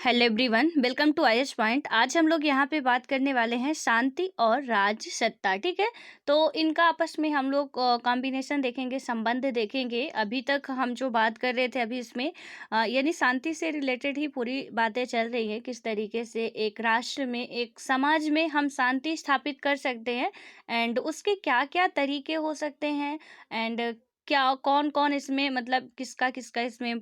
Hello everyone, welcome to IS point. आज हम लोग यहाँ पे बात करने वाले हैं शांति और राज सत्ता। ठीक है, तो इनका आपस में हम लोग कॉम्बिनेशन देखेंगे, संबंध देखेंगे। अभी तक हम जो बात कर रहे थे अभी इसमें यानी शांति से रिलेटेड ही पूरी बातें चल रही हैं। किस तरीके से एक राष्ट्र में, एक समाज में हम शांति स्थापित कर सकते हैं एंड उसके क्या क्या तरीके हो सकते हैं एंड क्या कौन कौन इसमें मतलब किसका किसका इसमें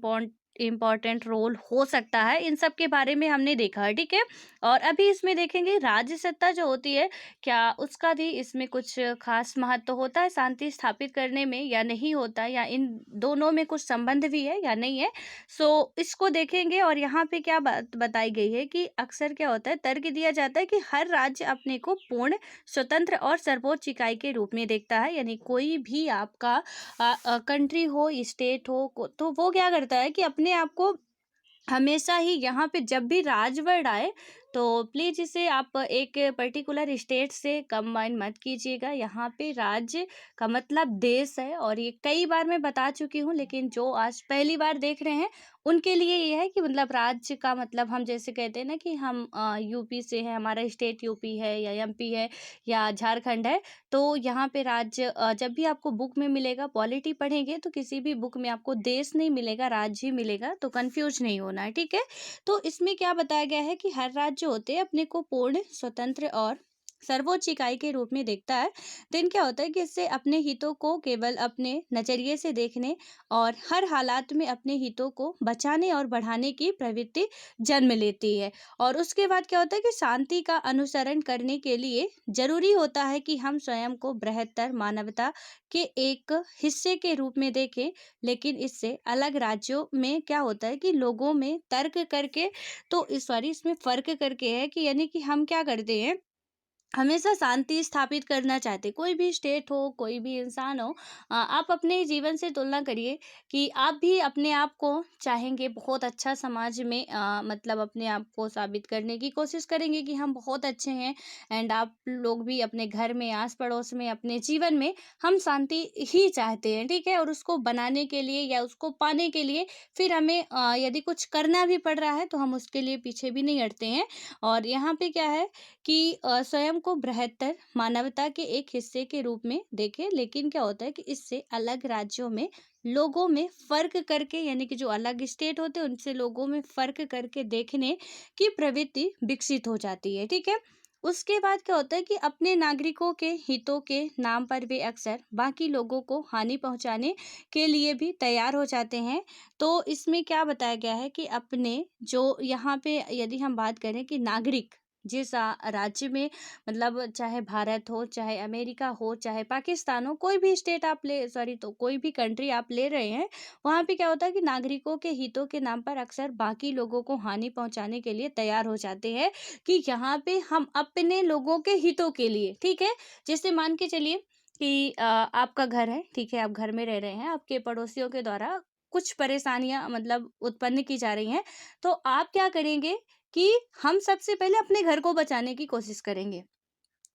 इम्पोर्टेंट रोल हो सकता है, इन सब के बारे में हमने देखा है। ठीक है, और अभी इसमें देखेंगे राज्य सत्ता जो होती है, क्या उसका भी इसमें कुछ खास महत्व होता है शांति स्थापित करने में या नहीं होता, या इन दोनों में कुछ संबंध भी है या नहीं है। सो इसको देखेंगे। और यहाँ पे क्या बात बताई गई है कि अक्सर क्या होता है, तर्क दिया जाता है कि हर राज्य अपने को पूर्ण स्वतंत्र और सर्वोच्च इकाई के रूप में देखता है। यानी कोई भी आपका कंट्री हो, स्टेट हो तो वो क्या करता है कि अपने आप को हमेशा ही यहाँ पे जब भी राजवर्ड आए तो प्लीज इसे आप एक पर्टिकुलर स्टेट से कंबाइन मत कीजिएगा। यहाँ पे राज्य का मतलब देश है, और ये कई बार मैं बता चुकी हूँ, लेकिन जो आज पहली बार देख रहे हैं उनके लिए ये है कि मतलब राज्य का मतलब हम जैसे कहते हैं ना कि हम यूपी से हैं, हमारा स्टेट यूपी है या एमपी है या झारखंड है। तो यहाँ पे राज्य जब भी आपको बुक में मिलेगा, पॉलिटी पढ़ेंगे तो किसी भी बुक में आपको देश नहीं मिलेगा, राज्य ही मिलेगा, तो कंफ्यूज नहीं होना है। ठीक है, तो इसमें क्या बताया गया है कि हर राज्य होते हैं अपने को पूर्ण स्वतंत्र और सर्वोच्च इकाई के रूप में देखता है। दिन क्या होता है कि इससे अपने हितों को केवल अपने नजरिए से देखने और हर हालात में अपने हितों को बचाने और बढ़ाने की प्रवृत्ति जन्म लेती है। और उसके बाद क्या होता है कि शांति का अनुसरण करने के लिए जरूरी होता है कि हम स्वयं को बृहत्तर मानवता के एक हिस्से के रूप में देखें। लेकिन इससे अलग राज्यों में क्या होता है कि लोगों में तर्क करके, तो इस सॉरी इसमें फर्क करके है कि यानी कि हम क्या करते हैं, हमेशा शांति स्थापित करना चाहते। कोई भी स्टेट हो, कोई भी इंसान हो, आप अपने जीवन से तुलना करिए कि आप भी अपने आप को चाहेंगे बहुत अच्छा समाज में, मतलब अपने आप को साबित करने की कोशिश करेंगे कि हम बहुत अच्छे हैं। एंड आप लोग भी अपने घर में, आस पड़ोस में, अपने जीवन में हम शांति ही चाहते हैं। ठीक है, और उसको बनाने के लिए या उसको पाने के लिए फिर हमें यदि कुछ करना भी पड़ रहा है तो हम उसके लिए पीछे भी नहीं हटते हैं। और यहाँ पे क्या है कि स्वयं को बृहत्तर मानवता के एक हिस्से के रूप में देखें। लेकिन क्या होता है कि इससे अलग राज्यों में लोगों में फर्क करके, यानी कि जो अलग स्टेट होते हैं उनसे लोगों में फर्क करके देखने की प्रवृत्ति विकसित हो जाती है। ठीक है, उसके बाद क्या होता है कि अपने नागरिकों के हितों के नाम पर वे अक्सर बाकी लोगों को हानि पहुंचाने के लिए भी तैयार हो जाते हैं। तो इसमें क्या बताया गया है कि अपने जो यहाँ पे यदि हम बात करें कि नागरिक जिस राज्य में, मतलब चाहे भारत हो, चाहे अमेरिका हो, चाहे पाकिस्तान हो, कोई भी स्टेट आप ले सॉरी तो कोई भी कंट्री आप ले रहे हैं, वहाँ पे क्या होता है कि नागरिकों के हितों के नाम पर अक्सर बाकी लोगों को हानि पहुंचाने के लिए तैयार हो जाते हैं। कि यहाँ पे हम अपने लोगों के हितों के लिए, ठीक है, जैसे मान के चलिए कि आपका घर है, ठीक है, आप घर में रह रहे हैं, आपके पड़ोसियों के द्वारा कुछ परेशानियां मतलब उत्पन्न की जा रही हैं। तो आप क्या करेंगे कि हम सबसे पहले अपने घर को बचाने की कोशिश करेंगे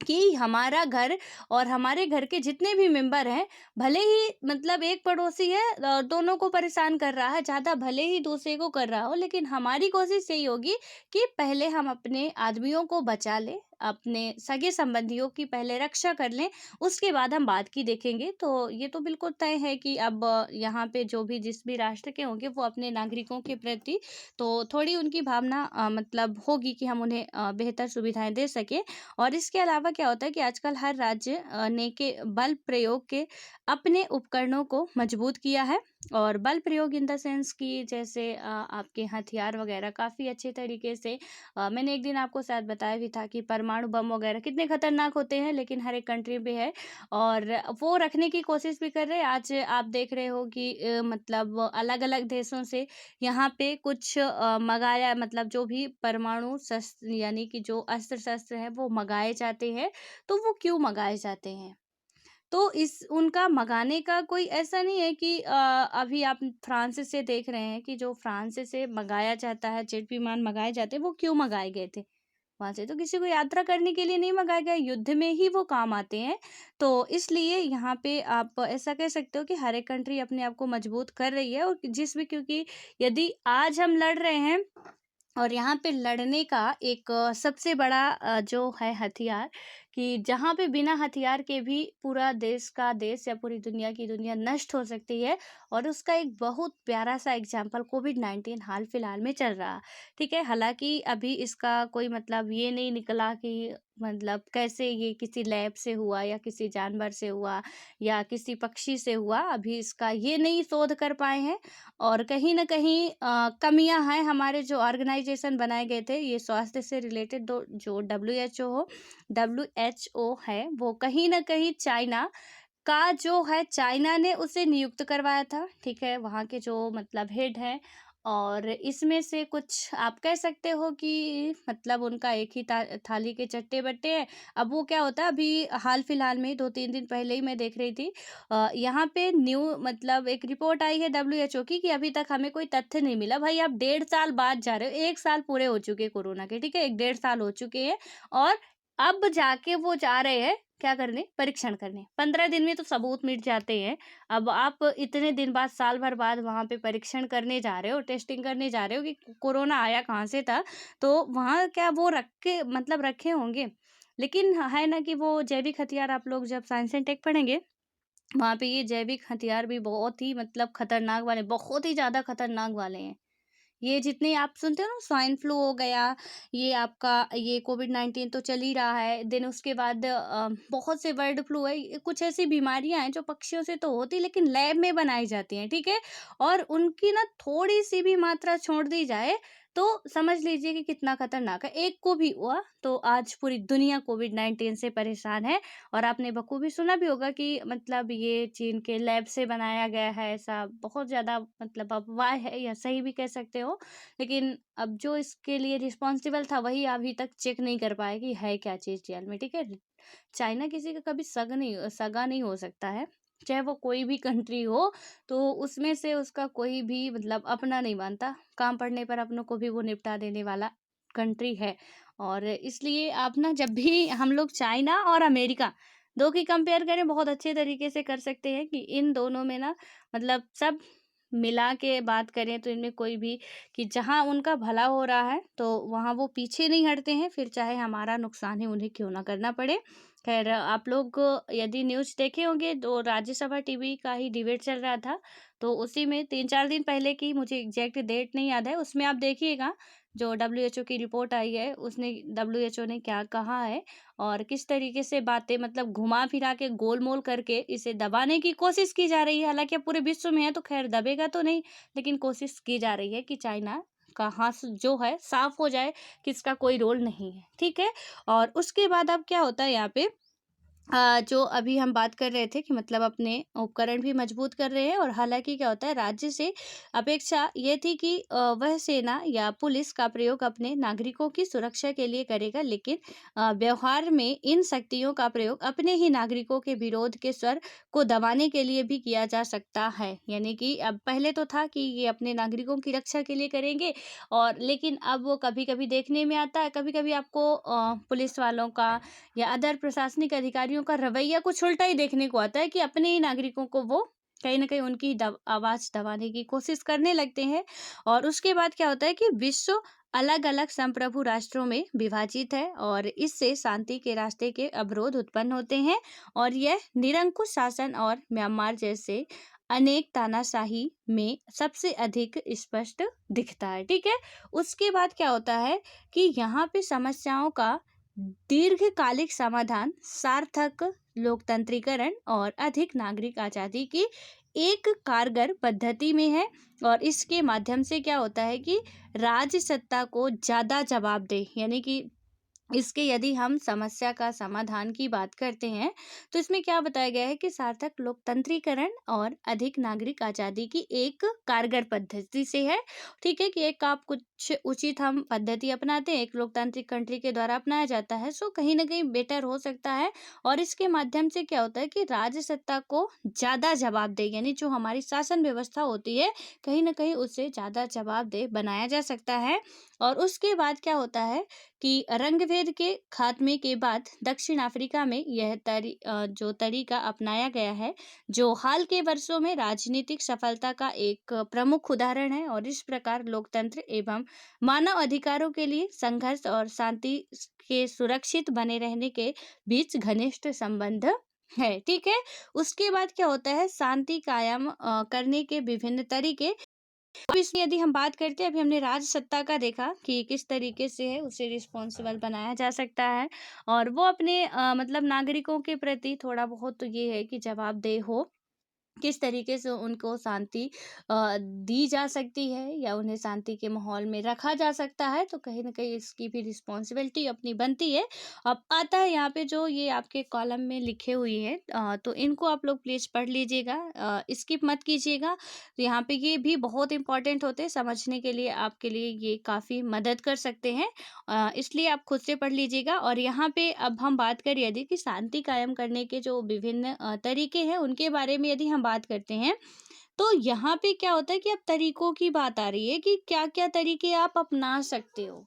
कि हमारा घर और हमारे घर के जितने भी मेंबर हैं, भले ही मतलब एक पड़ोसी है दोनों को परेशान कर रहा है ज़्यादा, भले ही दूसरे को कर रहा हो, लेकिन हमारी कोशिश यही होगी कि पहले हम अपने आदमियों को बचा लें, अपने सगे संबंधियों की पहले रक्षा कर लें, उसके बाद हम बात की देखेंगे। तो ये तो बिल्कुल तय है कि अब यहाँ पे जो भी जिस भी राष्ट्र के होंगे वो अपने नागरिकों के प्रति तो थोड़ी उनकी भावना मतलब होगी कि हम उन्हें बेहतर सुविधाएं दे सकें। और इसके अलावा क्या होता है कि आजकल हर राज्य ने के बल प्रयोग के अपने उपकरणों को मजबूत किया है। और बल प्रयोग इन द सेंस कि जैसे आपके हथियार वगैरह काफ़ी अच्छे तरीके से, मैंने एक दिन आपको शायद बताया भी था कि परमाणु बम वगैरह कितने खतरनाक होते हैं, लेकिन हर एक कंट्री पे है और वो रखने की कोशिश भी कर रहे हैं। आज आप देख रहे हो कि मतलब अलग अलग देशों से यहाँ पे कुछ मंगाया, मतलब जो भी परमाणु शस्त्र यानी कि जो अस्त्र शस्त्र है वो मंगाए जाते हैं। तो वो क्यों मंगाए जाते हैं, तो इस उनका मंगाने का कोई ऐसा नहीं है कि अभी आप फ्रांस से देख रहे हैं कि जो फ्रांस से मंगाया जाता है, जेट विमान मंगाए जाते हैं, वो क्यों मंगाए गए थे। वहां से तो किसी को यात्रा करने के लिए नहीं मंगाया गया, युद्ध में ही वो काम आते हैं। तो इसलिए यहाँ पे आप ऐसा कह सकते हो कि हर एक कंट्री अपने आप को मजबूत कर रही है। और जिसमें क्योंकि यदि आज हम लड़ रहे हैं और यहाँ पे लड़ने का एक सबसे बड़ा जो है हथियार, कि जहाँ पे बिना हथियार के भी पूरा देश का देश या पूरी दुनिया की दुनिया नष्ट हो सकती है। और उसका एक बहुत प्यारा सा एग्जाम्पल कोविड-19 हाल फिलहाल में चल रहा। ठीक है, हालांकि अभी इसका कोई मतलब ये नहीं निकला कि मतलब कैसे ये किसी लैब से हुआ या किसी जानवर से हुआ या किसी पक्षी से हुआ, अभी इसका ये नहीं शोध कर पाए हैं। और कहीं न कहीं कमियाँ हैं, हमारे जो ऑर्गेनाइज़ेशन बनाए गए थे, ये स्वास्थ्य से रिलेटेड दो जो डब्ल्यूएचओ है, वो कहीं न कहीं चाइना का जो है, चाइना ने उसे नियुक्त करवाया था, ठीक है? वहाँ के जो मतलब हेड हैं। और इसमें से कुछ आप कह सकते हो कि मतलब उनका एक ही थाली के चट्टे-बट्टे हैं। अब वो क्या होता है, अभी हाल-फिलहाल में 2-3 दिन पहले ही मैं देख रही थी, यहाँ पे मतलब एक रिपोर्ट आई है डब्ल्यूएचओ की कि अभी तक हमें कोई तथ्य नहीं मिला। भाई आप 1.5 साल बाद जा रहे हो, 1 साल पूरे हो चुके हैं कोरोना के, ठीक है? 1 डेढ़ साल हो चुके हैं। और अब जाके वो जा रहे हैं क्या करने? परीक्षण करने। 15 दिन में तो सबूत मिट जाते हैं। अब आप इतने दिन बाद, साल भर बाद वहाँ पे परीक्षण करने जा रहे हो, टेस्टिंग करने जा रहे हो कि कोरोना आया कहाँ से था। तो वहाँ क्या वो रख के मतलब रखे होंगे। लेकिन है ना कि वो जैविक हथियार, आप लोग जब साइंस एंड टेक पढ़ेंगे, वहाँ पे ये जैविक हथियार भी बहुत ही मतलब खतरनाक वाले, बहुत ही ज़्यादा खतरनाक वाले हैं। ये जितने आप सुनते हो ना, स्वाइन फ्लू हो गया, ये आपका ये कोविड-19 तो चल ही रहा है। देन उसके बाद बहुत से बर्ड फ्लू है, ये कुछ ऐसी बीमारियाँ हैं जो पक्षियों से तो होती लेकिन लैब में बनाई जाती हैं, ठीक है? और उनकी ना थोड़ी-सी भी मात्रा छोड़ दी जाए तो समझ लीजिए कि कितना खतरनाक है। एक को भी हुआ तो आज पूरी दुनिया कोविड-19 से परेशान है। और आपने बखूबी सुना भी होगा कि मतलब ये चीन के लैब से बनाया गया है, ऐसा बहुत ज़्यादा मतलब अफ़वाह है या सही भी कह सकते हो। लेकिन अब जो इसके लिए रिस्पॉन्सिबल था वही अभी तक चेक नहीं कर पाया कि है क्या चीज़ रियल में, ठीक है? चाइना किसी का कभी सगा नहीं हो सकता है, चाहे वो कोई भी कंट्री हो, तो उसमें से उसका कोई भी मतलब अपना नहीं मानता। काम पड़ने पर अपनों को भी वो निपटा देने वाला कंट्री है। और इसलिए आप ना जब भी हम लोग चाइना और अमेरिका 2 की कंपेयर करें, बहुत अच्छे तरीके से कर सकते हैं कि इन दोनों में ना मतलब सब मिला के बात करें तो इनमें कोई भी कि जहाँ उनका भला हो रहा है तो वहाँ वो पीछे नहीं हटते हैं, फिर चाहे हमारा नुकसान ही उन्हें क्यों ना करना पड़े। खैर आप लोग यदि न्यूज़ देखे होंगे तो राज्यसभा टीवी का ही डिबेट चल रहा था, तो उसी में 3-4 दिन पहले की, मुझे एग्जैक्ट डेट नहीं याद है, उसमें आप देखिएगा जो डब्ल्यूएचओ की रिपोर्ट आई है, उसने डब्ल्यूएचओ ने क्या कहा है और किस तरीके से बातें मतलब घुमा-फिरा के गोल-मोल करके इसे दबाने की कोशिश की जा रही है। हालाँकि अब पूरे विश्व में है तो ख़ैर दबेगा तो नहीं, लेकिन कोशिश की जा रही है कि चाइना का हाथ जो है साफ़ हो जाए कि इसका कोई रोल नहीं है, ठीक है? और उसके बाद अब क्या होता है यहाँ पे, जो अभी हम बात कर रहे थे कि मतलब अपने उपकरण भी मजबूत कर रहे हैं। और हालाँकि क्या होता है, राज्य से अपेक्षा ये थी कि वह सेना या पुलिस का प्रयोग अपने नागरिकों की सुरक्षा के लिए करेगा, लेकिन व्यवहार में इन शक्तियों का प्रयोग अपने ही नागरिकों के विरोध के स्वर को दबाने के लिए भी किया जा सकता है। यानी कि अब पहले तो था कि ये अपने नागरिकों की रक्षा के लिए करेंगे, और लेकिन अब वो कभी-कभी देखने में आता है, कभी-कभी आपको पुलिस वालों का या अदर प्रशासनिक अधिकारियों का रवैया कुछ उल्टा ही देखने को आता है कि अपने ही नागरिकों को वो कहीं न कहीं उनकी आवाज़ दबाने की कोशिश करने लगते हैं। और उसके बाद क्या होता है कि विश्व अलग-अलग संप्रभु राष्ट्रों में विभाजित है और इससे शांति के रास्ते के अवरोध उत्पन्न होते हैं। और यह निरंकुश शासन और म्यांमार जैसे अनेक तानाशाही में सबसे अधिक स्पष्ट दिखता है, ठीक है? उसके बाद क्या होता है कि यहाँ पे समस्याओं का दीर्घकालिक समाधान सार्थक लोकतंत्रीकरण और अधिक नागरिक आज़ादी की एक कारगर पद्धति में है। और इसके माध्यम से क्या होता है कि राज्य सत्ता को ज़्यादा जवाबदेह, यानी कि इसके यदि हम समस्या का समाधान की बात करते हैं तो इसमें क्या बताया गया है कि सार्थक लोकतंत्रीकरण और अधिक नागरिक आज़ादी की एक कारगर पद्धति से है, ठीक है? कि एक आप कुछ उचित हम पद्धति अपनाते हैं, एक लोकतांत्रिक कंट्री के द्वारा अपनाया जाता है, सो कहीं ना कहीं बेटर हो सकता है। और इसके माध्यम से क्या होता है कि राज्य सत्ता को ज़्यादा जवाबदेह, यानी जो हमारी शासन व्यवस्था होती है कहीं ना कहीं उसे ज़्यादा जवाबदेह बनाया जा सकता है। और उसके बाद क्या होता है कि रंग मतभेद के खात्मे के बाद दक्षिण अफ्रीका में यह जो तरीका अपनाया गया है, जो हाल के वर्षों में राजनीतिक सफलता का एक प्रमुख उदाहरण है, और इस प्रकार लोकतंत्र एवं मानव अधिकारों के लिए संघर्ष और शांति के सुरक्षित बने रहने के बीच घनिष्ठ संबंध है। ठीक है। उसके बाद क्या होता है, शांति कायम करने के विभिन्न तरीके। अब इसमें यदि हम बात करते हैं, अभी हमने राजसत्ता का देखा कि किस तरीके से है उसे रिस्पॉन्सिबल बनाया जा सकता है, और वो अपने मतलब नागरिकों के प्रति थोड़ा बहुत तो ये है कि जवाबदेह हो, किस तरीके से उनको शांति दी जा सकती है या उन्हें शांति के माहौल में रखा जा सकता है, तो कहीं न कहीं इसकी भी रिस्पॉन्सिबिलिटी अपनी बनती है। अब आता है यहाँ पे जो ये आपके कॉलम में लिखे हुए हैं, तो इनको आप लोग प्लीज़ पढ़ लीजिएगा, स्किप मत कीजिएगा। तो यहाँ पे ये भी बहुत इम्पोर्टेंट होते हैं, समझने के लिए आपके लिए ये काफ़ी मदद कर सकते हैं। इसलिए आप खुद से पढ़ लीजिएगा। और यहाँ पे अब हम बात करें यदि कि शांति कायम करने के जो विभिन्न तरीके हैं, उनके बारे में यदि हम बात करते हैं, तो यहाँ पे क्या होता है कि अब तरीकों की बात आ रही है कि क्या-क्या तरीके आप अपना सकते हो।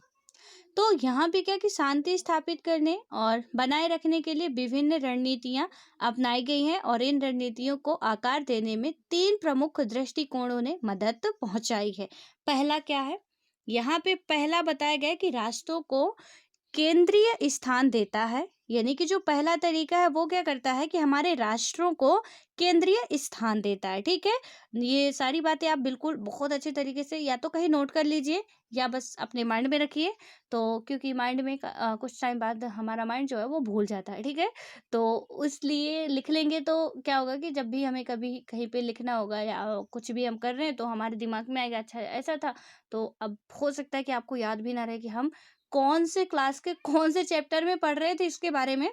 तो यहाँ पे क्या कि शांति स्थापित करने और बनाए रखने के लिए विभिन्न रणनीतियाँ अपनाई गई हैं, और इन रणनीतियों को आकार देने में 3 प्रमुख दृष्टिकोणों ने मदद पहुँचाई है। पहला क्या है? यहाँ पे पहला बताया गया है कि राष्ट्रों को केंद्रीय स्थान देता है, यानी कि जो पहला तरीका है वो क्या करता है कि हमारे राष्ट्रों को केंद्रीय स्थान देता है। ठीक है। ये सारी बातें आप बिल्कुल बहुत अच्छे तरीके से या तो कहीं नोट कर लीजिए या बस अपने माइंड में रखिए, तो क्योंकि माइंड में कुछ टाइम बाद हमारा माइंड जो है वो भूल जाता है। ठीक है। तो इसलिए लिख लेंगे तो क्या होगा कि जब भी हमें कभी कहीं पे लिखना होगा या कुछ भी हम कर रहे हैं, तो हमारे दिमाग में आएगा अच्छा ऐसा था। तो अब हो सकता है कि आपको याद भी ना रहे कि हम कौन से क्लास के कौन से चैप्टर में पढ़ रहे थे इसके बारे में,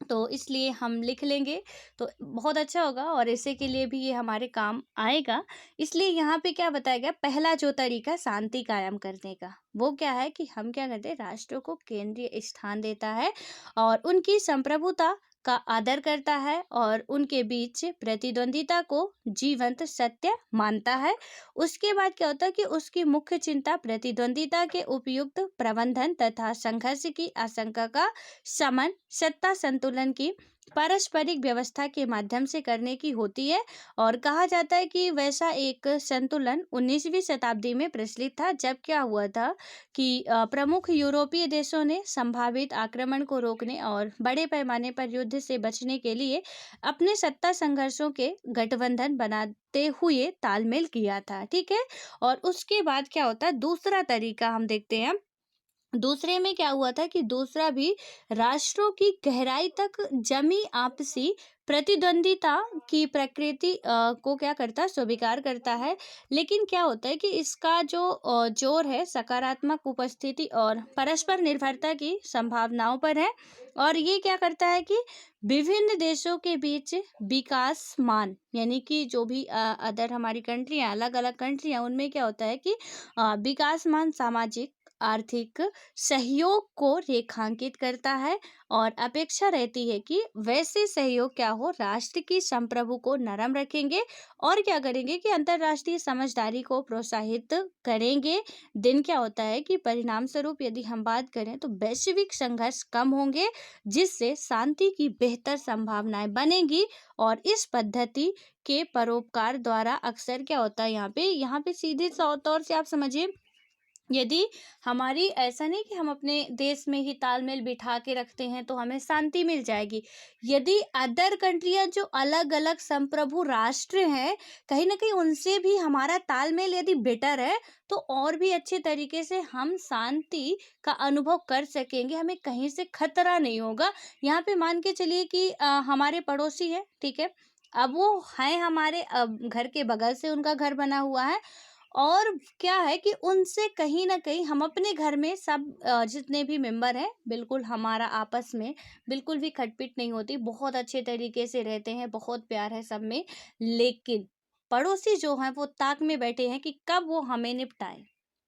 तो इसलिए हम लिख लेंगे तो बहुत अच्छा होगा, और इसी के लिए भी ये हमारे काम आएगा। इसलिए यहाँ पे क्या बताया गया, पहला जो तरीका शांति कायम करने का, वो क्या है कि हम क्या करते हैं, राष्ट्र को केंद्रीय स्थान देता है और उनकी संप्रभुता का आदर करता है, और उनके बीच प्रतिद्वंदिता को जीवंत सत्य मानता है। उसके बाद क्या होता है कि उसकी मुख्य चिंता प्रतिद्वंदिता के उपयुक्त प्रबंधन तथा संघर्ष की आशंका का शमन सत्ता संतुलन की पारस्परिक व्यवस्था के माध्यम से करने की होती है। और कहा जाता है कि वैसा एक संतुलन 19वीं शताब्दी में प्रचलित था, जब क्या हुआ था कि प्रमुख यूरोपीय देशों ने संभावित आक्रमण को रोकने और बड़े पैमाने पर युद्ध से बचने के लिए अपने सत्ता संघर्षों के गठबंधन बनाते हुए तालमेल किया था। ठीक है। और उसके बाद क्या होता है, दूसरा तरीका हम देखते हैं। दूसरे में क्या हुआ था कि दूसरा भी राष्ट्रों की गहराई तक जमी आपसी प्रतिद्वंदिता की प्रकृति को क्या करता है, स्वीकार करता है। लेकिन क्या होता है कि इसका जो जोर है सकारात्मक उपस्थिति और परस्पर निर्भरता की संभावनाओं पर है। और ये क्या करता है कि विभिन्न देशों के बीच विकासमान, यानी कि जो भी अदर हमारी कंट्रियां, अलग अलग कंट्रियां, उनमें क्या होता है कि विकासमान सामाजिक आर्थिक सहयोग को रेखांकित करता है, और अपेक्षा रहती है कि वैसे सहयोग क्या हो, राष्ट्र की संप्रभु को नरम रखेंगे और क्या करेंगे कि अंतर्राष्ट्रीय समझदारी को प्रोत्साहित करेंगे। दिन क्या होता है कि परिणाम स्वरूप यदि हम बात करें तो वैश्विक संघर्ष कम होंगे, जिससे शांति की बेहतर संभावनाएं बनेगी। और इस पद्धति के परोपकार द्वारा अक्सर क्या होता है, यहाँ पे सीधे तौर से आप समझिए, यदि हमारी ऐसा नहीं कि हम अपने देश में ही तालमेल बिठा के रखते हैं तो हमें शांति मिल जाएगी। यदि अदर कंट्रियां जो अलग अलग संप्रभु राष्ट्र हैं, कहीं ना कहीं उनसे भी हमारा तालमेल यदि बेटर है, तो और भी अच्छे तरीके से हम शांति का अनुभव कर सकेंगे, हमें कहीं से खतरा नहीं होगा। यहाँ पे मान के चलिए कि हमारे पड़ोसी है, ठीक है, अब वो है हमारे घर के बगल से उनका घर बना हुआ है, और क्या है कि उनसे कहीं न कहीं हम अपने घर में सब जितने भी मेंबर हैं, बिल्कुल हमारा आपस में बिल्कुल भी खटपिट नहीं होती, बहुत अच्छे तरीके से रहते हैं, बहुत प्यार है सब में। लेकिन पड़ोसी जो हैं वो ताक में बैठे हैं कि कब वो हमें निपटाएँ,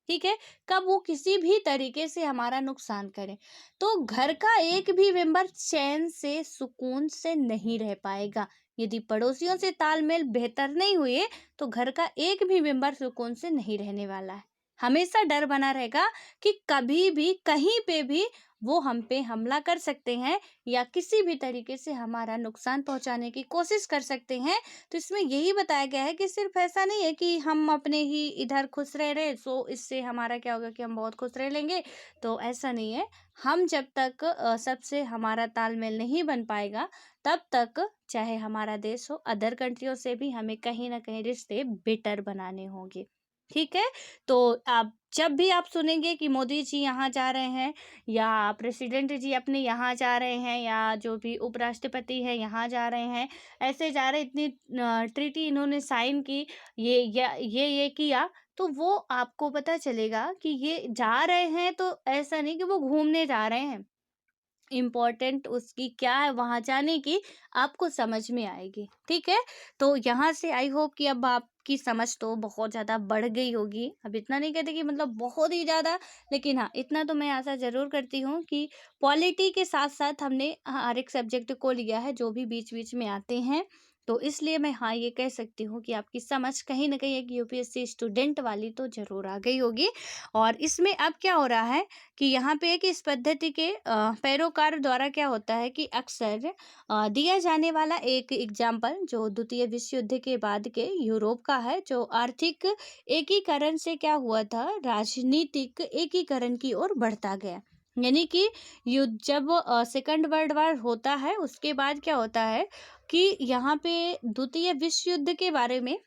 ठीक है? कब वो किसी भी तरीके से हमारा नुकसान करें। तो घर का एक भी मेंबर चैन से, सुकून से नहीं रह पाएगा। यदि पड़ोसियों से तालमेल बेहतर नहीं हुए, तो घर का एक भी मेंबर सुकून से नहीं रहने वाला है। हमेशा डर बना रहेगा कि कभी भी कहीं पे भी वो हम पे हमला कर सकते हैं या किसी भी तरीके से हमारा नुकसान पहुंचाने की कोशिश कर सकते हैं। तो इसमें यही बताया गया है कि सिर्फ ऐसा नहीं है कि हम अपने ही इधर खुश रह रहे, सो इससे हमारा क्या होगा कि हम बहुत खुश रह लेंगे। तो ऐसा नहीं है। हम जब तक सबसे हमारा तालमेल नहीं बन पाएगा, तब तक चाहे हमारा देश हो, अदर कंट्रियों से भी हमें कहीं ना कहीं रिश्ते बेटर बनाने होंगे। ठीक है। तो आप जब भी आप सुनेंगे कि मोदी जी यहाँ जा रहे हैं या प्रेसिडेंट जी अपने यहाँ जा रहे हैं या जो भी उपराष्ट्रपति है यहाँ जा रहे हैं, ऐसे जा रहे, इतनी ट्रीटी इन्होंने साइन की, ये किया, तो वो आपको पता चलेगा कि ये जा रहे हैं, तो ऐसा नहीं कि वो घूमने जा रहे हैं। इम्पोर्टेंट उसकी क्या है वहां जाने की, आपको समझ में आएगी। ठीक है। तो यहाँ से आई होप कि अब आपकी समझ तो बहुत ज्यादा बढ़ गई होगी। अब इतना नहीं कहते कि मतलब बहुत ही ज्यादा, लेकिन हाँ, इतना तो मैं आशा जरूर करती हूँ कि पॉलिटी के साथ साथ हमने हर एक सब्जेक्ट को लिया है जो भी बीच बीच में आते हैं। तो इसलिए मैं हाँ ये कह सकती हूँ कि आपकी समझ कहीं ना कहीं एक यूपीएससी स्टूडेंट वाली तो जरूर आ गई होगी। और इसमें अब क्या हो रहा है कि यहाँ पे है कि इस पद्धति के पैरोकार द्वारा क्या होता है कि अक्सर दिया जाने वाला एक एग्जाम्पल जो द्वितीय विश्व युद्ध के बाद के यूरोप का है, जो आर्थिक एकीकरण से क्या हुआ था, राजनीतिक एकीकरण की ओर बढ़ता गया। यानी कि युद्ध जब सेकंड वर्ल्ड वॉर होता है, उसके बाद क्या होता है कि यहाँ पे द्वितीय विश्व युद्ध के बारे में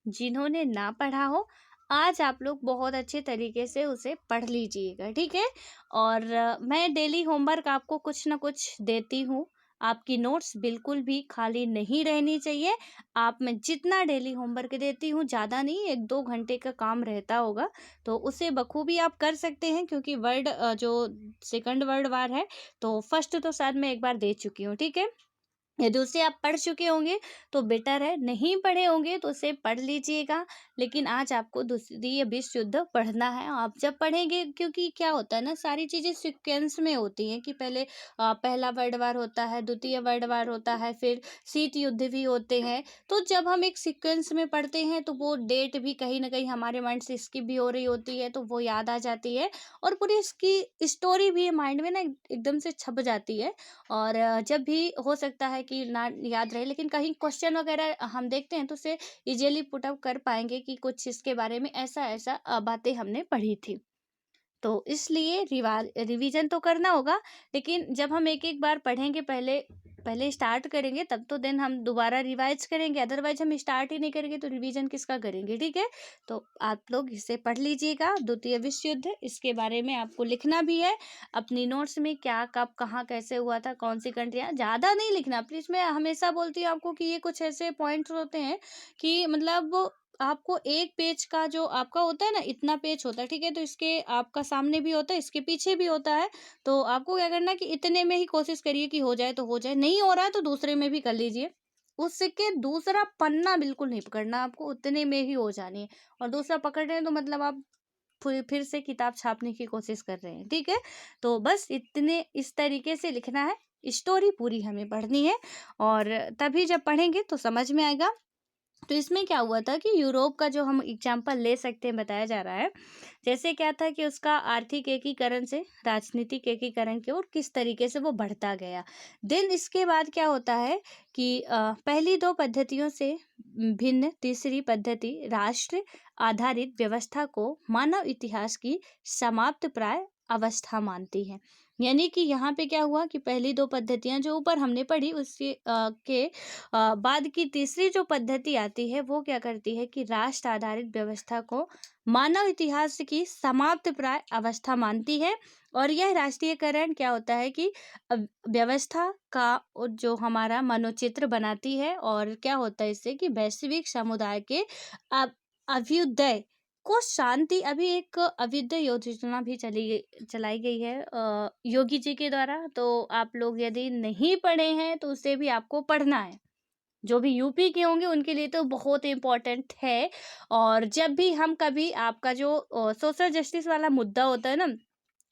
जिन्होंने ना पढ़ा हो, आज आप लोग बहुत अच्छे तरीके से उसे पढ़ लीजिएगा। ठीक है। और मैं डेली होमवर्क आपको कुछ ना कुछ देती हूँ। आपकी नोट्स बिल्कुल भी खाली नहीं रहनी चाहिए। आप मैं जितना डेली होमवर्क देती हूँ, ज़्यादा नहीं, 1-2 घंटे का काम रहता होगा, तो उसे बखूबी आप कर सकते हैं, क्योंकि जो सेकंड वर्ल्ड वार है, तो फर्स्ट तो शायद मैं एक बार दे चुकी हूँ। ठीक है। यदि उसे आप पढ़ चुके होंगे तो बेटर है, नहीं पढ़े होंगे तो उसे पढ़ लीजिएगा। लेकिन आज आपको द्वितीय विश्व युद्ध पढ़ना है। आप जब पढ़ेंगे, क्योंकि क्या होता है ना, सारी चीज़ें सीक्वेंस में होती हैं कि पहले पहला वर्ल्ड वार होता है, द्वितीय वर्ल्ड वार होता है, फिर शीत युद्ध भी होते हैं। तो जब हम एक सीक्वेंस में पढ़ते हैं तो वो डेट भी कहीं ना कहीं हमारे माइंड से स्किप भी हो रही होती है, तो वो याद आ जाती है और पूरी इसकी स्टोरी भी माइंड में ना एकदम से छप जाती है। और जब भी हो सकता है कि ना याद रहे, लेकिन कहीं क्वेश्चन वगैरह हम देखते हैं तो उसे इजीली पुट अप कर पाएंगे कि कुछ इसके बारे में ऐसा ऐसा बातें हमने पढ़ी थी। तो इसलिए रिवीजन तो करना होगा, लेकिन जब हम एक एक बार पढ़ेंगे, पहले पहले स्टार्ट करेंगे, तब तो देन हम दोबारा रिवाइज करेंगे। अदरवाइज हम स्टार्ट ही नहीं करेंगे तो रिवीजन किसका करेंगे। ठीक है। तो आप लोग इसे पढ़ लीजिएगा, द्वितीय विश्व युद्ध, इसके बारे में आपको लिखना भी है अपनी नोट्स में, क्या कब कहाँ कैसे हुआ था, कौन सी कंट्रियाँ। ज़्यादा नहीं लिखना प्लीज़। मैं हमेशा बोलती हूँ आपको कि ये कुछ ऐसे पॉइंट्स होते हैं कि मतलब आपको एक पेज का जो आपका होता है ना, इतना पेज होता है। ठीक है। तो इसके आपका सामने भी होता है, इसके पीछे भी होता है। तो आपको क्या करना है कि इतने में ही कोशिश करिए कि हो जाए तो हो जाए, नहीं हो रहा है तो दूसरे में भी कर लीजिए। उसके दूसरा पन्ना बिल्कुल नहीं पकड़ना, आपको उतने में ही हो जानी है। और दूसरा पकड़ रहे हैं तो मतलब आप फिर से किताब छापने की कोशिश कर रहे हैं। ठीक है। तो बस इतने इस तरीके से लिखना है, स्टोरी पूरी हमें पढ़नी है, और तभी जब पढ़ेंगे तो समझ में आएगा। तो इसमें क्या हुआ था कि यूरोप का जो हम एग्जाम्पल ले सकते हैं, बताया जा रहा है, जैसे क्या था कि उसका आर्थिक एकीकरण से राजनीतिक एकीकरण की ओर किस तरीके से वो बढ़ता गया। देन इसके बाद क्या होता है कि पहली दो पद्धतियों से भिन्न तीसरी पद्धति राष्ट्र आधारित व्यवस्था को मानव इतिहास की समाप्त प्राय अवस्था मानती है। यानी कि यहाँ पे क्या हुआ कि पहली दो पद्धतियां जो ऊपर हमने पढ़ी, उसके बाद की तीसरी जो पद्धति आती है, वो क्या करती है कि राष्ट्र आधारित व्यवस्था को मानव इतिहास की समाप्त प्राय अवस्था मानती है। और यह राष्ट्रीयकरण क्या होता है कि व्यवस्था का जो हमारा मनोचित्र बनाती है, और क्या होता है इससे कि वैश्विक समुदाय के अभ्युदय को शांति। अभी एक अभ्युदय योजना भी चलाई गई है योगी जी के द्वारा। तो आप लोग यदि नहीं पढ़े हैं तो उसे भी आपको पढ़ना है। जो भी यूपी के होंगे उनके लिए तो बहुत इम्पोर्टेंट है। और जब भी हम कभी आपका जो सोशल जस्टिस वाला मुद्दा होता है ना,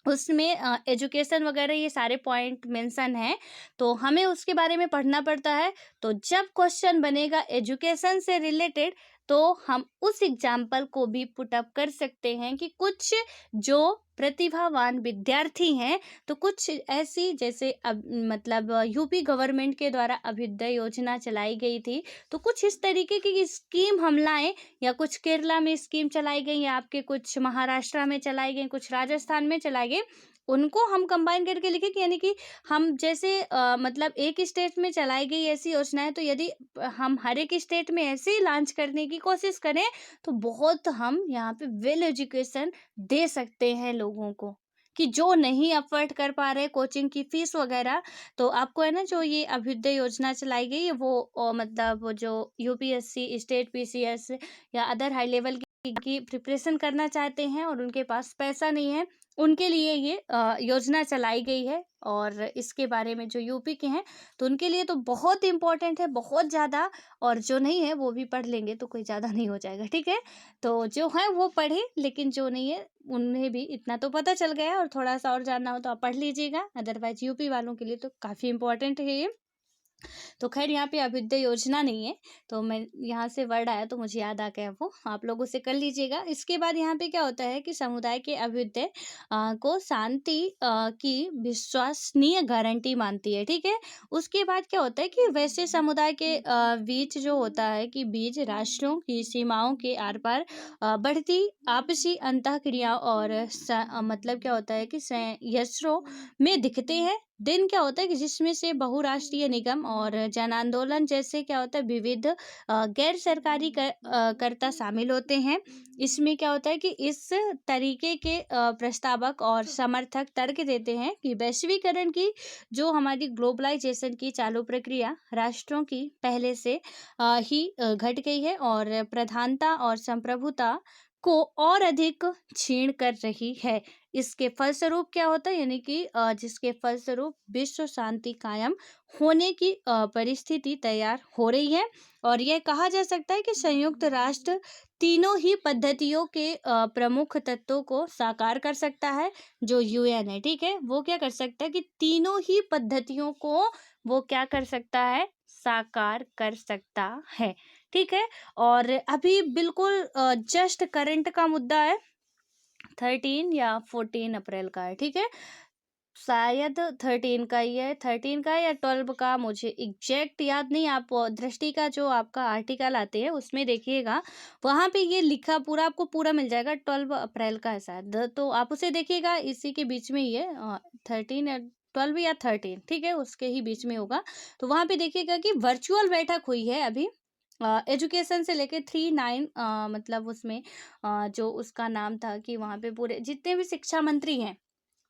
उसमें एजुकेशन वगैरह ये सारे पॉइंट मेंशन है, तो हमें उसके बारे में पढ़ना पड़ता है। तो जब क्वेश्चन बनेगा एजुकेशन से रिलेटेड, तो हम उस एग्जाम्पल को भी पुट अप कर सकते हैं कि कुछ जो प्रतिभावान विद्यार्थी हैं, तो कुछ ऐसी जैसे अब मतलब यूपी गवर्नमेंट के द्वारा अभ्युदय योजना चलाई गई थी, तो कुछ इस तरीके की स्कीम हम लाएं, या कुछ केरला में स्कीम चलाई गई, या आपके कुछ महाराष्ट्र में चलाई गई, कुछ राजस्थान में चलाई गई, उनको हम कंबाइन करके लिखें कि यानी कि हम जैसे मतलब एक स्टेट में चलाई गई ऐसी योजनाएं, तो यदि हम हर एक स्टेट में ऐसे ही लॉन्च करने की कोशिश करें, तो बहुत हम यहाँ पे वेल एजुकेशन दे सकते हैं लोगों को, कि जो नहीं अफोर्ड कर पा रहे कोचिंग की फीस वगैरह। तो आपको है ना, जो ये अभ्युदय योजना चलाई गई है वो मतलब वो जो यूपीएससी, स्टेट पीसीएस या अदर हाई लेवल की प्रिपरेशन करना चाहते हैं और उनके पास पैसा नहीं है, उनके लिए ये योजना चलाई गई है। और इसके बारे में जो यूपी के हैं, तो उनके लिए तो बहुत इम्पोर्टेंट है, बहुत ज़्यादा। और जो नहीं है वो भी पढ़ लेंगे तो कोई ज़्यादा नहीं हो जाएगा, ठीक है। तो जो है वो पढ़े, लेकिन जो नहीं है उन्हें भी इतना तो पता चल गया है, और थोड़ा सा और जानना हो तो आप पढ़ लीजिएगा। अदरवाइज यूपी वालों के लिए तो काफ़ी इम्पोर्टेंट है ये। तो खैर यहाँ पे अभ्युदय योजना नहीं है, तो मैं यहाँ से वर्ड आया तो मुझे याद आ गया, वो आप लोग उसे कर लीजिएगा। इसके बाद यहाँ पे क्या होता है कि समुदाय के अभ्युदय को शांति की विश्वसनीय गारंटी मानती है, ठीक है। उसके बाद क्या होता है कि वैसे समुदाय के बीच जो होता है कि बीच राष्ट्रों की सीमाओं के आर पार बढ़ती आपसी अंतःक्रिया और मतलब क्या होता है कि संयंत्रों में दिखते हैं। दिन क्या होता है कि जिसमें से बहुराष्ट्रीय निगम और जन आंदोलन जैसे क्या होता है विविध गैर सरकारी कर्ता शामिल होते हैं। इसमें क्या होता है कि इस तरीके के प्रस्तावक और समर्थक तर्क देते हैं कि वैश्वीकरण की जो हमारी ग्लोबलाइजेशन की चालू प्रक्रिया राष्ट्रों की पहले से ही घट गई है, और प्रधानता और संप्रभुता को और अधिक क्षीण कर रही है। इसके फलस्वरूप क्या होता है, यानी कि जिसके फलस्वरूप विश्व शांति कायम होने की परिस्थिति तैयार हो रही है। और यह कहा जा सकता है कि संयुक्त राष्ट्र तीनों ही पद्धतियों के प्रमुख तत्वों को साकार कर सकता है। जो यूएन है, ठीक है, वो क्या कर सकता है कि तीनों ही पद्धतियों को वो क्या कर सकता है, साकार कर सकता है, ठीक है। और अभी बिल्कुल जस्ट करंट का मुद्दा है, 13 या 14 अप्रैल का है, ठीक है। शायद 13 का ही है, 13 का या 12 का, मुझे एग्जैक्ट याद नहीं। आप दृष्टि का जो आपका आर्टिकल आते हैं उसमें देखिएगा, वहाँ पे ये लिखा पूरा आपको पूरा मिल जाएगा। 12 अप्रैल का है शायद, तो आप उसे देखिएगा, इसी के बीच में ही है, 13 या 12 या 13, ठीक है, उसके ही बीच में होगा। तो वहाँ पे देखिएगा कि वर्चुअल बैठक हुई है अभी एजुकेशन से लेके 3-9 मतलब उसमें जो उसका नाम था कि वहाँ पे पूरे जितने भी शिक्षा मंत्री हैं,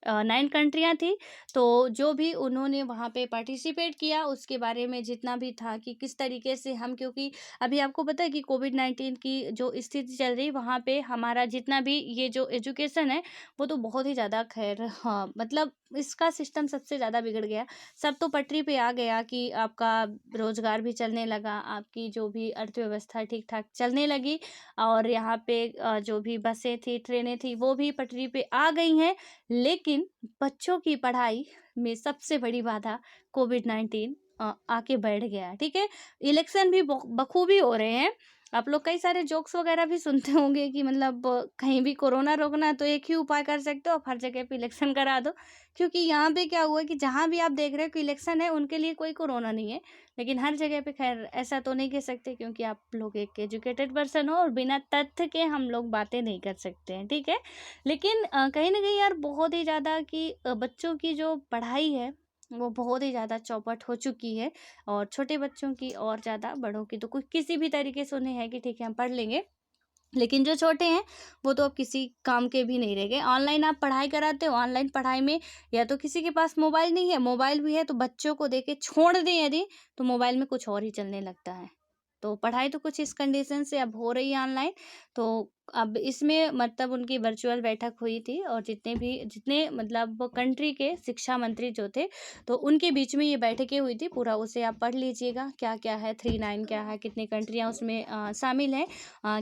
9 कंट्रियाँ थी, तो जो भी उन्होंने वहाँ पे पार्टिसिपेट किया उसके बारे में जितना भी था कि किस तरीके से हम, क्योंकि अभी आपको पता है कि कोविड-19 की जो स्थिति चल रही, वहाँ पे हमारा जितना भी ये जो एजुकेशन है वो तो बहुत ही ज़्यादा, खैर हाँ, मतलब इसका सिस्टम सबसे ज़्यादा बिगड़ गया। सब तो पटरी पे आ गया कि आपका रोज़गार भी चलने लगा, आपकी जो भी अर्थव्यवस्था ठीक-ठाक चलने लगी, और यहाँ पे जो भी बसें थी, ट्रेनें थी, वो भी पटरी पे आ गई हैं। लेकिन बच्चों की पढ़ाई में सबसे बड़ी बाधा कोविड-19 आके बैठ गया है, ठीक है। इलेक्शन भी बखूबी हो रहे हैं। आप लोग कई सारे जोक्स वगैरह भी सुनते होंगे कि मतलब कहीं भी कोरोना रोकना है तो एक ही उपाय कर सकते हो, आप हर जगह पे इलेक्शन करा दो। क्योंकि यहाँ पे क्या हुआ है कि जहाँ भी आप देख रहे हो कि इलेक्शन है, उनके लिए कोई कोरोना नहीं है। लेकिन हर जगह पे खैर ऐसा तो नहीं कह सकते, क्योंकि आप लोग एक एजुकेटेड पर्सन हो और बिना तथ्य के हम लोग बातें नहीं कर सकते हैं, ठीक है। लेकिन कहीं न कहीं यार बहुत ही ज़्यादा कि बच्चों की जो पढ़ाई है, वो बहुत ही ज़्यादा चौपट हो चुकी है, और छोटे बच्चों की और ज़्यादा, बड़ों की तो कोई किसी भी तरीके से उन्हें है कि ठीक है हम पढ़ लेंगे। लेकिन जो छोटे हैं, वो तो अब किसी काम के भी नहीं रह गए। ऑनलाइन आप पढ़ाई कराते हो, ऑनलाइन पढ़ाई में या तो किसी के पास मोबाइल नहीं है, मोबाइल भी है तो बच्चों को देके छोड़ दें यदि, तो मोबाइल में कुछ और ही चलने लगता है। तो पढ़ाई तो कुछ इस कंडीशन से अब हो रही है ऑनलाइन। तो अब इसमें मतलब उनकी वर्चुअल बैठक हुई थी, और जितने मतलब कंट्री के शिक्षा मंत्री जो थे, तो उनके बीच में ये बैठकें हुई थी। पूरा उसे आप पढ़ लीजिएगा, क्या-क्या है, 3-9 क्या है, कितनी कंट्रियाँ उसमें शामिल हैं,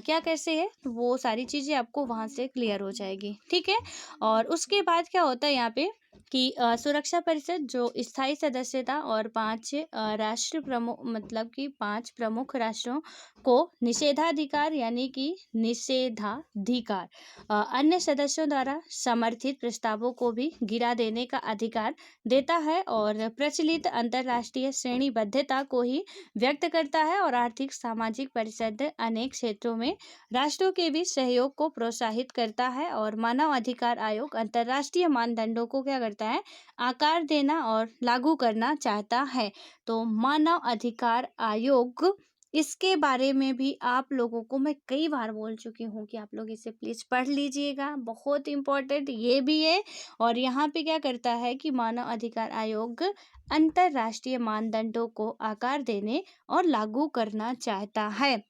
क्या कैसे है, तो वो सारी चीज़ें आपको वहाँ से क्लियर हो जाएगी, ठीक है। और उसके बाद क्या होता है यहाँ पे कि सुरक्षा परिषद जो स्थायी सदस्यता और 5 राष्ट्र प्रमुख मतलब कि 5 प्रमुख राष्ट्रों को निषेधाधिकार यानी कि निषेधाधिकार अन्य सदस्यों द्वारा समर्थित प्रस्तावों को भी गिरा देने का अधिकार देता है और प्रचलित अंतर्राष्ट्रीय श्रेणीबद्धता को ही व्यक्त करता है और आर्थिक सामाजिक परिषद अनेक क्षेत्रों में राष्ट्रों के बीच सहयोग को प्रोत्साहित करता है और मानव अधिकार आयोग अंतर्राष्ट्रीय मानदंडों को क्या करता है, आकार देना और लागू करना चाहता है। तो मानव अधिकार आयोग, इसके बारे में भी आप लोगों को मैं कई बार बोल चुकी हूँ कि आप लोग इसे प्लीज पढ़ लीजिएगा, बहुत इंपॉर्टेंट ये भी है। और यहाँ पे क्या करता है कि मानव अधिकार आयोग अंतर्राष्ट्रीय मानदंडों को आकार देने और लागू करना चाहता है।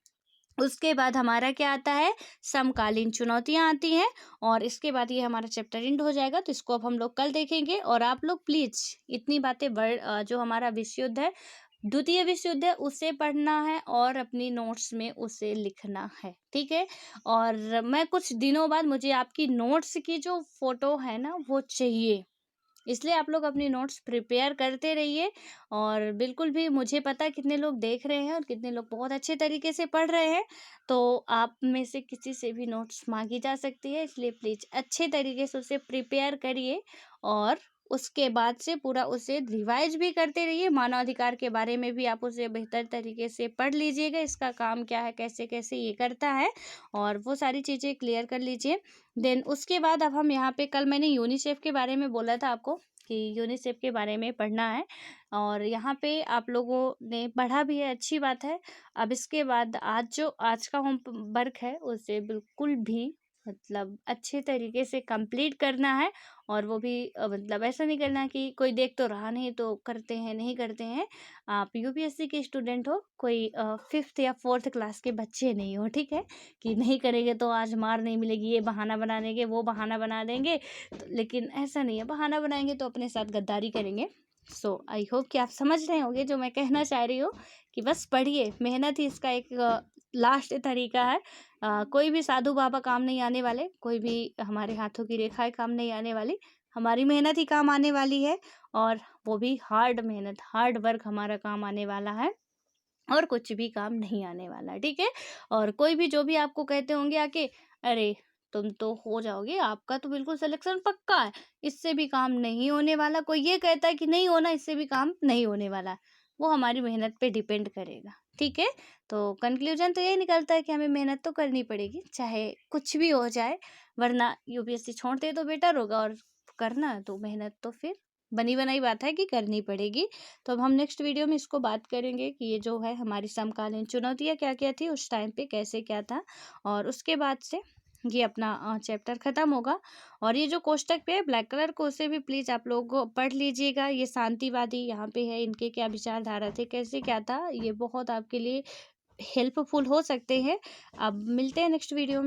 उसके बाद हमारा क्या आता है, समकालीन चुनौतियां आती हैं और इसके बाद ये हमारा चैप्टर एंड हो जाएगा। तो इसको अब हम लोग कल देखेंगे और आप लोग प्लीज इतनी बातें जो हमारा विश्व युद्ध है, द्वितीय विश्व युद्ध है, उसे पढ़ना है और अपनी नोट्स में उसे लिखना है, ठीक है। और मैं कुछ दिनों बाद मुझे आपकी नोट्स की जो फोटो है ना वो चाहिए, इसलिए आप लोग अपनी नोट्स प्रिपेयर करते रहिए। और बिल्कुल भी मुझे पता है कितने लोग देख रहे हैं और कितने लोग बहुत अच्छे तरीके से पढ़ रहे हैं, तो आप में से किसी से भी नोट्स मांगी जा सकती है, इसलिए प्लीज़ अच्छे तरीके से उसे प्रिपेयर करिए और उसके बाद से पूरा उसे रिवाइज भी करते रहिए। मानवाधिकार के बारे में भी आप उसे बेहतर तरीके से पढ़ लीजिएगा, इसका काम क्या है, कैसे कैसे ये करता है, और वो सारी चीज़ें क्लियर कर लीजिए। देन उसके बाद अब हम यहाँ पे, कल मैंने यूनिसेफ के बारे में बोला था आपको कि यूनिसेफ के बारे में पढ़ना है और यहाँ पे आप लोगों ने पढ़ा भी है, अच्छी बात है। अब इसके बाद आज का होमवर्क है उसे बिल्कुल भी मतलब अच्छे तरीके से कंप्लीट करना है और वो भी मतलब ऐसा नहीं करना कि कोई देख तो रहा नहीं तो करते हैं, नहीं करते हैं। आप यूपीएससी के स्टूडेंट हो, कोई 5th या 4th क्लास के बच्चे नहीं हो, ठीक है, कि नहीं करेंगे तो आज मार नहीं मिलेगी, ये बहाना बना देंगे, वो बहाना बना देंगे। तो लेकिन ऐसा नहीं है, बहाना बनाएंगे तो अपने साथ गद्दारी करेंगे। सो आई होप कि आप समझ रहे होंगे जो मैं कहना चाह रही हूँ, कि बस पढ़िए, मेहनत ही इसका एक लास्ट तरीका है। कोई भी साधु बाबा काम नहीं आने वाले, कोई भी हमारे हाथों की रेखाएं काम नहीं आने वाली, हमारी मेहनत ही काम आने वाली है और वो भी हार्ड मेहनत, हार्ड वर्क हमारा काम आने वाला है और कुछ भी काम नहीं आने वाला, ठीक है। और कोई भी जो भी आपको कहते होंगे आके, अरे तुम तो हो जाओगे, आपका तो बिल्कुल सिलेक्शन पक्का है, इससे भी काम नहीं होने वाला, कोई ये कहता है कि नहीं होना, इससे भी काम नहीं होने वाला, वो हमारी मेहनत पे डिपेंड करेगा, ठीक है। तो कंक्लूजन तो यही निकलता है कि हमें मेहनत तो करनी पड़ेगी, चाहे कुछ भी हो जाए, वरना यूपीएससी छोड़ते तो बेटर होगा, और करना तो मेहनत तो फिर बनी बनाई बात है कि करनी पड़ेगी। तो अब हम नेक्स्ट वीडियो में इसको बात करेंगे कि ये जो है हमारी समकालीन चुनौतियाँ क्या क्या थी, उस टाइम पे कैसे क्या था, और उसके बाद से ये अपना चैप्टर ख़त्म होगा। और ये जो कोष्टक पे है ब्लैक कलर को, उसे भी प्लीज़ आप लोग पढ़ लीजिएगा। ये शांतिवादी यहाँ पे है, इनके क्या विचारधारा थे, कैसे क्या था, ये बहुत आपके लिए हेल्पफुल हो सकते हैं। अब मिलते हैं नेक्स्ट वीडियो में।